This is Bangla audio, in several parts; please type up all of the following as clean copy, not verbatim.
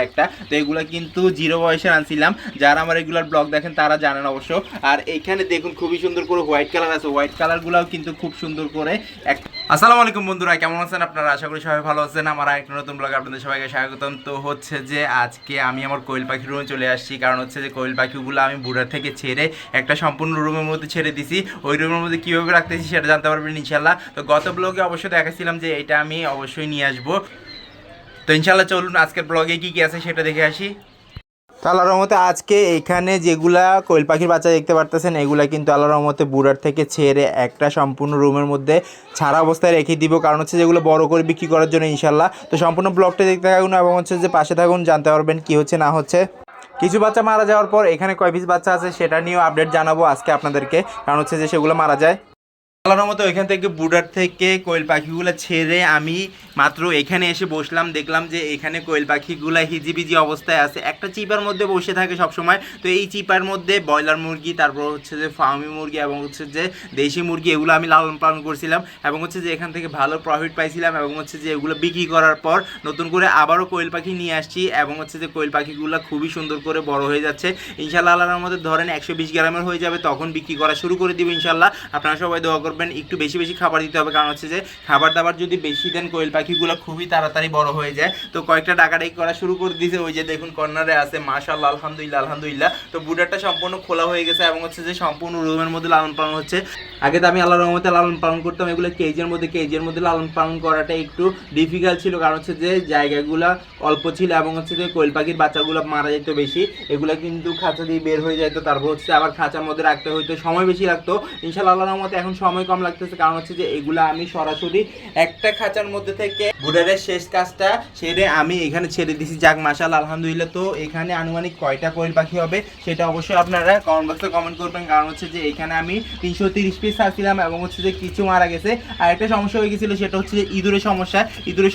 একটা। তো এগুলো কিন্তু জিরো বয়সে আনছিলাম, যারা আমার রেগুলার ব্লগ দেখেন তারা জানেন অবশ্য। আর এইখানে দেখুন খুবই সুন্দর করে হোয়াইট কালার আছে, হোয়াইট কালারগুলোও কিন্তু খুব সুন্দর করে আসসালামু আলাইকুম বন্ধুরা, কেমন আছেন আপনারা? আশা করি সবাই ভালো আছেন। আমার একটা নতুন ব্লগে আপনাদের সবাইকে স্বাগতম। তো হচ্ছে যে আজকে আমি আমার কোয়েল পাখির রুমে চলে আসছি, কারণ হচ্ছে যে কোয়েল পাখিগুলো আমি বুড়ার থেকে ছেড়ে একটা সম্পূর্ণ রুমের মধ্যে ছেড়ে দিছি। ওই রুমের মধ্যে কীভাবে রাখতেছি সেটা জানতে পারবেন ইনশাল্লাহ। তো গত ব্লগে অবশ্যই দেখাচ্ছিলাম যে এটা আমি অবশ্যই নিয়ে আসবো। তো ইনশাল্লাহ চলুন আজকের ব্লগে কী কী আছে সেটা দেখে আসি। তো আল্লাহর রহমতে আজকে এইখানে যেগুলা কোয়েল পাখির বাচ্চা দেখতে পারতেছেন, এগুলা কিন্তু আল্লাহর রহমতে বুড়ার থেকে ছেড়ে একটা সম্পূর্ণ রুমের মধ্যে ছাড়া অবস্থায় রেখে দিব, কারণ হচ্ছে যেগুলো বড় করে বিক্রি করার জন্য ইনশাল্লাহ। তো সম্পূর্ণ ব্লগটা দেখতে থাকুন এবং হচ্ছে যে পাশে থাকুন, জানতে পারবেন কী হচ্ছে না হচ্ছে। কিছু বাচ্চা মারা যাওয়ার পর এখানে কয় পিস বাচ্চা আছে সেটা নিয়েও আপডেট জানাবো আজকে আপনাদেরকে, কারণ হচ্ছে যে সেগুলো মারা যায়। আল্লাহর মতো ওইখান থেকে বুড়ার থেকে কোয়েল পাখিগুলো ছেড়ে আমি মাত্র এখানে এসে বসলাম, দেখলাম যে এখানে কোয়েল পাখিগুলো হিজিবিজি অবস্থায় আছে, একটা চিপার মধ্যে বসে থাকে সবসময়। তো এই চিপার মধ্যে ব্রয়লার মুরগি, তারপর হচ্ছে যে ফার্মি মুরগি এবং হচ্ছে যে দেশি মুরগি, এগুলো আমি লালন পালন করছিলাম এবং হচ্ছে যে এখান থেকে ভালো প্রফিট পাইছিলাম এবং হচ্ছে যে এগুলো বিক্রি করার পর নতুন করে আবারও কোয়েল পাখি নিয়ে আসছি এবং হচ্ছে যে কোয়েল পাখিগুলো খুবই সুন্দর করে বড় হয়ে যাচ্ছে ইনশাল্লাহ। আল্লাহর মধ্যে ধরেন 120 গ্রামের হয়ে যাবে, তখন বিক্রি করা শুরু করে দিব ইনশাল্লাহ। আপনারা সবাই দোয়া করবেন। একটু বেশি বেশি খাবার দিতে হবে, কারণ হচ্ছে যে খাবার দাবার যদি বেশি দেন কোয়েল পাখিগুলো খুবই তাড়াতাড়ি বড় হয়ে যায়। তো কয়েকটা ডাকাডাকি করা শুরু করে দিয়েছে, ওই যে দেখুন কর্নারে আছে, মাশাআল্লাহ আলহামদুলিল্লাহ আলহামদুলিল্লাহ। তো বুডারটা সম্পূর্ণ খোলা হয়ে গেছে এবং হচ্ছে যে সম্পূর্ণ রুমের মধ্যে লালন পালন হচ্ছে। আগে তো আমি আল্লাহর রহমতে লালন পালন করতাম এগুলো কেজের মধ্যে লালন পালন করাটা একটু ডিফিকাল্ট ছিল, কারণ হচ্ছে যে জায়গাগুলো অল্প ছিল এবং হচ্ছে যে কোয়েল পাখির বাচ্চাগুলো মারা যেত বেশি। এগুলো কিন্তু খাঁচা দিয়ে বের হয়ে যেত, তারপর হচ্ছে আবার খাঁচার মধ্যে রাখতে হইতো, সময় বেশি লাগতো। ইনশাআল্লাহ আল্লাহর রহমতে এখন সময় কম লাগতেছে, কারণ হচ্ছে যে এগুলো আমি সরাসরি একটা খাঁচার মধ্যে থেকে বুডারের শেষ কাজটা সেরে আমি এখানে ছেড়ে দিছি। যাক মাশাআল্লাহ আলহামদুলিল্লাহ। তো এখানে আনুমানিক কয়টা কোয়েল পাখি হবে সেটা অবশ্যই আপনারা কমেন্ট বক্সে কমেন্ট করবেন, কারণ হচ্ছে যে এখানে আমি 330 পিস ছাড়ছিলাম এবং হচ্ছে যে কিছু মারা গেছে। আর একটা সমস্যা হয়ে গেছিলো, সেটা হচ্ছে যে ইঁদুরের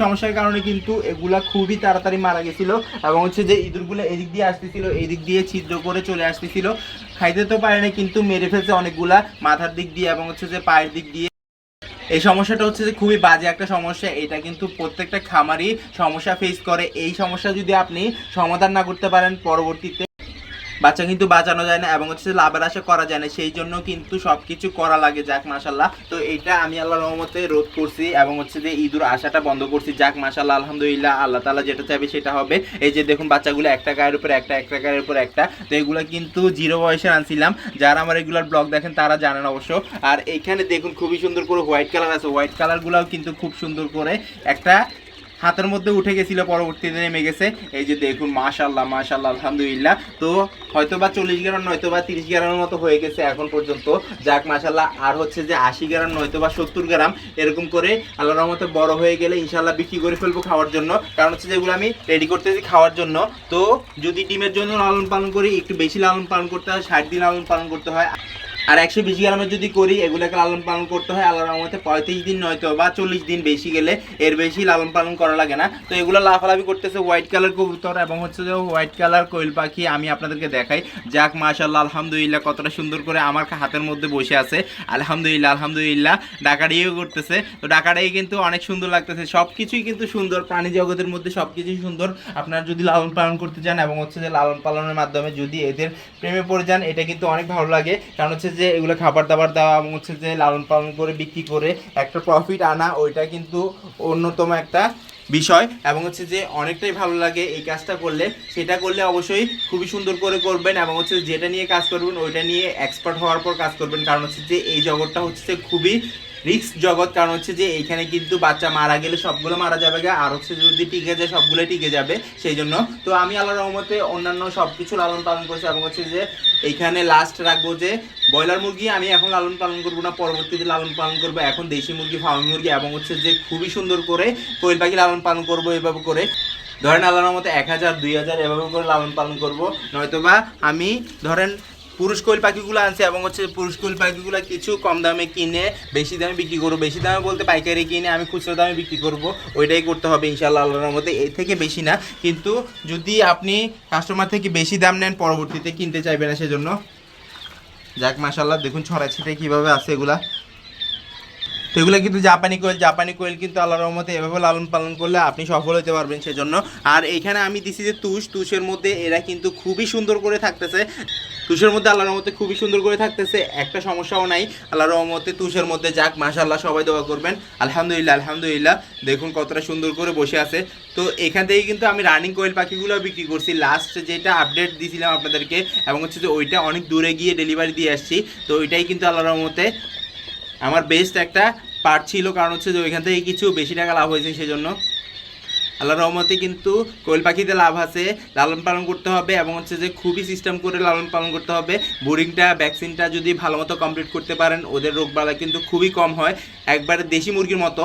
সমস্যার কারণে কিন্তু এগুলা খুবই তাড়াতাড়ি মারা গেছিলো এবং হচ্ছে যে ইঁদুরগুলো এদিক দিয়ে আসতেছিল, এদিক দিয়ে ছিদ্র করে চলে আসতেছিল, খাইতে তো পারে না কিন্তু মেরে ফেলছে অনেকগুলা মাথার দিক দিয়ে এবং হচ্ছে যে পায়ের দিক দিয়ে। এই সমস্যাটা হচ্ছে যে খুবই বাজে একটা সমস্যা, এটা কিন্তু প্রত্যেকটা খামারই সমস্যা ফেস করে। এই সমস্যা যদি আপনি সমাধান না করতে পারেন, পরবর্তীতে বাচ্চা কিন্তু বাঁচানো যায় না এবং হচ্ছে লাভের আশা করা যায় না, সেই জন্য কিন্তু সব কিছু করা লাগে। যাক মাশাল্লাহ। তো এটা আমি আল্লাহর রহমতে রোধ করছি এবং হচ্ছে যে ইঁদুর আশাটা বন্ধ করছি। যাক মাশাল্লাহ আলহামদুলিল্লাহ, আল্লাহ তাআলা যেটা চাইবে সেটা হবে। এই যে দেখুন বাচ্চাগুলো একটা গায়ের উপর একটা, একটা গায়ের উপর একটা। তো এগুলো কিন্তু জিরো বয়সে আনছিলাম, যারা আমার রেগুলার ব্লগ দেখেন তারা জানেন অবশ্য। আর এইখানে দেখুন খুবই সুন্দর করে হোয়াইট কালার আছে, হোয়াইট কালারগুলোও কিন্তু খুব সুন্দর করে একটা হাতের মধ্যে উঠে গেছিল, পরবর্তীতে নেমে গেছে। এই যে দেখুন মাশাআল্লাহ মাশাআল্লাহ আলহামদুলিল্লাহ। তো হয়তো বা 40 গ্রাম নয়তো বা 30 গ্রামের মতো হয়ে গেছে এখন পর্যন্ত। যাক মাশাআল্লাহ। আর হচ্ছে যে 80 গ্রাম নয়তো বা 70 গ্রাম এরকম করে আল্লাহর রহমতে বড় হয়ে গেলে ইনশাআল্লাহ বিক্রি করে ফেলবো খাওয়ার জন্য, কারণ হচ্ছে যেগুলো আমি রেডি করতেছি খাওয়ার জন্য। তো যদি ডিমের জন্য লালন পালন করি, একটু বেশি লালন পালন করতে হয়, 60 দিন লালন পালন করতে হয়। আর 120 গ্রামের যদি করি, এগুলোকে লালন পালন করতে হয় আল্লাহর রহমতে 35 দিন নয়তো বা 40 দিন, বেশি গেলে এর বেশি লালন পালন করা লাগে না। তো এগুলো লাফালাফি করতেছে হোয়াইট কালার কবুতর এবং হচ্ছে যে হোয়াইট কালার কোয়েল পাখি, আমি আপনাদেরকে দেখাই। যাক মাশাআল্লাহ আলহামদুলিল্লাহ, কতটা সুন্দর করে আমার হাতের মধ্যে বসে আছে আলহামদুলিল্লাহ আলহামদুলিল্লাহ। ডাকাডিও করতেছে, তো ডাকাডাই কিন্তু অনেক সুন্দর লাগতেছে। সব কিছুই কিন্তু সুন্দর, প্রাণী জগতের মধ্যে সব কিছুই সুন্দর। আপনারা যদি লালন পালন করতে চান এবং হচ্ছে যে লালন পালনের মাধ্যমে যদি এদের প্রেমে পড়ে যান, এটা কিন্তু অনেক ভালো লাগে, কারণ হচ্ছে যে এগুলো খাবার দাবার দেওয়া এবং হচ্ছে যে লালন পালন করে বিক্রি করে একটা প্রফিট আনা, ওইটা কিন্তু অন্যতম একটা বিষয় এবং হচ্ছে যে অনেকটাই ভালো লাগে এই কাজটা করলে। সেটা করলে অবশ্যই খুবই সুন্দর করে করবেন এবং হচ্ছে যেটা নিয়ে কাজ করবেন ওইটা নিয়ে এক্সপার্ট হওয়ার পর কাজ করবেন, কারণ হচ্ছে যে এই জগৎটা হচ্ছে খুবই রিস্ক জগৎ, কারণ হচ্ছে যে এইখানে কিন্তু বাচ্চা মারা গেলে সবগুলো মারা যাবে, আর হচ্ছে যদি টিকে যায় সবগুলোই টিকে যাবে। সেই জন্য তো আমি আল্লাহর রহমতে অন্যান্য সব কিছু লালন পালন করছি এবং হচ্ছে যে এইখানে লাস্ট রাখবো যে ব্রয়লার মুরগি আমি এখন লালন পালন করবো না, পরবর্তীতে লালন পালন করবো এখন দেশি মুরগি, ফার্মি মুরগি এবং হচ্ছে যে খুবই সুন্দর করে কোয়েল পাখি লালন পালন করবো এভাবে করে। ধরেন আল্লাহর মতো 1000 2000 এভাবে করে লালন পালন করবো, নয়তোবা আমি ধরেন পুরুষ কোয়েল পাখিগুলো আনছে এবং হচ্ছে পুরুষ কোয়েল পাখিগুলো কিছু কম দামে কিনে বেশি দামে বিক্রি করবো। বেশি দামে বলতে পাইকারি কিনে আমি খুচরো দামে বিক্রি করবো, ওইটাই করতে হবে ইনশাআল্লাহ আল্লাহর মধ্যে, এর থেকে বেশি না। কিন্তু যদি আপনি কাস্টমার থেকে বেশি দাম নেন, পরবর্তীতে কিনতে চাইবে না, সেজন্য। যাক মাশাআল্লাহ, দেখুন ছড়াছিটে কীভাবে আছে এগুলা। তো এগুলো কিন্তু জাপানি কোয়েল কিন্তু আল্লাহর রহমতে এভাবে লালন পালন করলে আপনি সফল হতে পারবেন সেজন্য। আর এইখানে আমি দিছি যে তুষের মধ্যে এরা কিন্তু খুবই সুন্দর করে থাকতেছে, তুষের মধ্যে আল্লাহর রহমতে খুবই সুন্দর করে থাকতেছে, একটা সমস্যাও নাই আল্লাহর রহমতে তুষের মধ্যে। যাক মাশাআল্লাহ, সবাই দোয়া করবেন। আলহামদুলিল্লাহ আলহামদুলিল্লাহ, দেখুন কতটা সুন্দর করে বসে আছে। তো এখান থেকে কিন্তু আমি রানিং কোয়েল পাখিগুলো বিক্রি করছি, লাস্ট যেটা আপডেট দিয়েছিলাম আপনাদেরকে, এবং হচ্ছে যে ওইটা অনেক দূরে গিয়ে ডেলিভারি দিয়ে আসছি। তো ওইটাই কিন্তু আল্লাহর রহমতে আমার বেস্ট একটা পার্ট ছিল, কারণ হচ্ছে যে ওইখান থেকে কিছু বেশি টাকা লাভ হয়েছে সেজন্য। আল্লাহর রহমতে কিন্তু কোয়েল পাখিতে লাভ আছে, লালন পালন করতে হবে এবং হচ্ছে যে খুবই সিস্টেম করে লালন পালন করতে হবে। বোরিংটা ভ্যাকসিনটা যদি ভালো মতো কমপ্লিট করতে পারেন, ওদের রোগবালাই কিন্তু খুবই কম হয়, একবারে দেশি মুরগির মতো।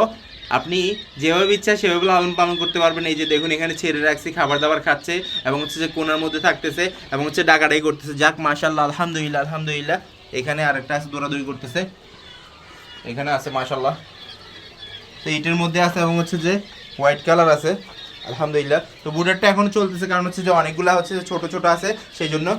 আপনি যেভাবে ইচ্ছা সেভাবে লালন পালন করতে পারবেন। এই যে দেখুন এখানে ছেড়ে রাখছি, খাবার দাবার খাচ্ছে এবং হচ্ছে যে কোনার মধ্যে থাকতেছে এবং হচ্ছে ডাকাডাকি করতেছে। যাক মাশাআল্লাহ আলহামদুলিল্লাহ আলহামদুলিল্লাহ। এখানে আরেকটা আছে দৌড়াদৌড়ি করতেছে, এখানে আছে মাশাআল্লাহ। তো এইটার মধ্যে আছে এবং হচ্ছে যে হোয়াইট কালার আছে আলহামদুলিল্লাহ। তো বুডারটা এখন চলতেছে, কারণ হচ্ছে যে অনেকগুলো হচ্ছে যে ছোটো ছোটো আছে সেই জন্য।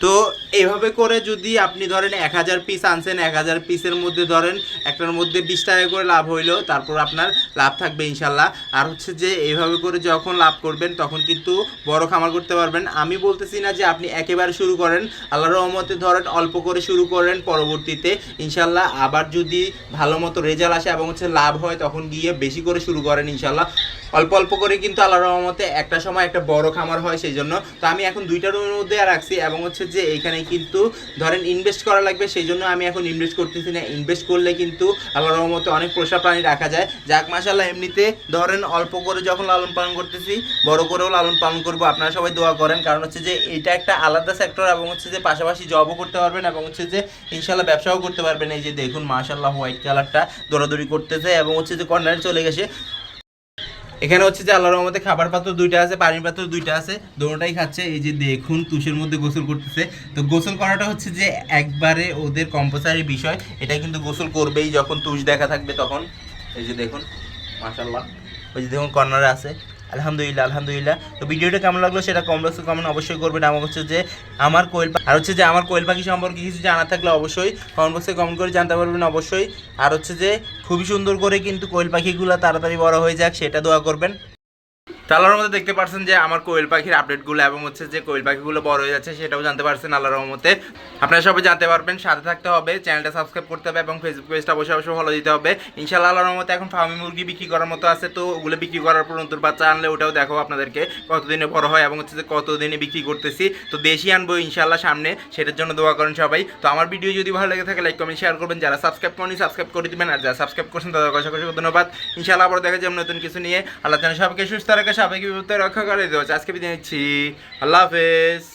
তো এভাবে করে যদি আপনি ধরেন 1000 পিস আনছেন, 1000 পিসের মধ্যে ধরেন একটার মধ্যে 20 টাকা করে লাভ হইলো, তারপর আপনার লাভ থাকবে ইনশাল্লাহ। আর হচ্ছে যে এইভাবে করে যখন লাভ করবেন তখন কিন্তু বড় খামার করতে পারবেন। আমি বলতেছি না যে আপনি একেবারে শুরু করেন, আল্লাহর রহমতে ধরেন অল্প করে শুরু করেন, পরবর্তীতে ইনশাল্লাহ আবার যদি ভালো মতো রেজাল্ট আসে এবং হচ্ছে লাভ হয় তখন গিয়ে বেশি করে শুরু করেন ইনশাল্লাহ। অল্প অল্প করে কিন্তু আল্লাহর রহমতে একটা সময় একটা বড় খামার হয় সেই জন্য। তো আমি এখন 2টা রুমের মধ্যে রাখছি এবং হচ্ছে যে এইখানে কিন্তু ধরেন ইনভেস্ট করা লাগবে, সেই জন্য আমি এখন ইনভেস্ট করতেছি না। ইনভেস্ট করলে কিন্তু আল্লাহর রহমতে অনেক পোষা প্রাণী রাখা যায়। যাক মাশাআল্লাহ, এমনিতে ধরেন অল্প করে যখন লালন পালন করতেছি, বড় করেও লালন পালন করবো। আপনারা সবাই দোয়া করেন, কারণ হচ্ছে যে এটা একটা আলাদা সেক্টর এবং হচ্ছে যে পাশাপাশি জবও করতে পারবেন এবং হচ্ছে যে ইনশাল্লাহ ব্যবসাও করতে পারবেন। এই যে দেখুন মাশাআল্লাহ হোয়াইট কালারটা দৌড়াদৌড়ি করতেছে এবং হচ্ছে যে কর্নারে চলে গেছে। এখানে হচ্ছে যে আল্লাহর রহমতে খাবার পাত্র 2টা আছে, পানির পাত্র 2টা আছে, দোনোটাই খাচ্ছে। এই যে দেখুন তুষের মধ্যে গোসল করতেছে। তো গোসল করাটা হচ্ছে যে একবারে ওদের কম্পালসারি বিষয়, এটা কিন্তু গোসল করবেই যখন তুষ দেখা থাকবে তখন। এই যে দেখুন মাশাআল্লাহ, ওই যে দেখুন কর্নারে আছে। আলহামদুলিল্লাহ আলহামদুলিল্লাহ। তো ভিডিওটা কেমন লাগলো সেটা কমেন্ট বক্সে কমেন্ট অবশ্যই করবেন। আমার হচ্ছে যে আমার কোয়েল আর হচ্ছে যে আমার কোয়েল পাখি সম্পর্কে কিছু জানা থাকলে অবশ্যই কমেন্ট বক্সে কমেন্ট করে জানতে পারবেন অবশ্যই। আর হচ্ছে যে খুবই সুন্দর করে কিন্তু কোয়েল পাখিগুলো তাড়াতাড়ি বড় হয়ে যাক সেটা দোয়া করবেন। তো আল্লাহর মধ্যে দেখতে পাচ্ছেন যে আমার কোয়েল পাখির আপডেটগুলো এবং হচ্ছে যে কোয়েল পাখিগুলো বড় হয়ে যাচ্ছে সেটাও জানতে পারছেন আল্লাহর রহমতে। আপনারা সবাই জানতে পারবেন, সাথে থাকতে হবে, চ্যানেলটা সাবস্ক্রাইব করতে হবে এবং ফেসবুক পেজটা অবশ্যই অবশ্যই ফলো দিতে হবে ইনশাআল্লাহ। আল্লাহর রহমতে এখন ফার্মি মুরগি বিক্রি করার মতো আছে, তো ওগুলো বিক্রি করার পর নতুন বাচ্চা আনলে ওটাও দেখো আপনাদেরকে কতদিনে বড় হয় এবং হচ্ছে যে কতদিনে বিক্রি করতেছি। তো দেশি আনবো ইনশাআল্লাহ সামনে, সেটার জন্য দোয়া করেন সবাই। তো আমার ভিডিও যদি ভালো লেগে থাকে লাইক কমেন্ট শেয়ার করবেন, যারা সাবস্ক্রাইব করেনি সাবস্ক্রাইব করে দিবেন, আর যারা সাবস্ক্রাইব করছেন তাদেরকে অসংখ্য ধন্যবাদ। ইনশাআল্লাহ আবার দেখা যাবে নতুন কিছু নিয়ে। আল্লাহ যেন সবাইকে সুস্থ রাখে, সবাইকে বিপদ রক্ষা করে দেওয়া। আজকে বিদায় নিচ্ছি, আল্লাহ হাফেজ।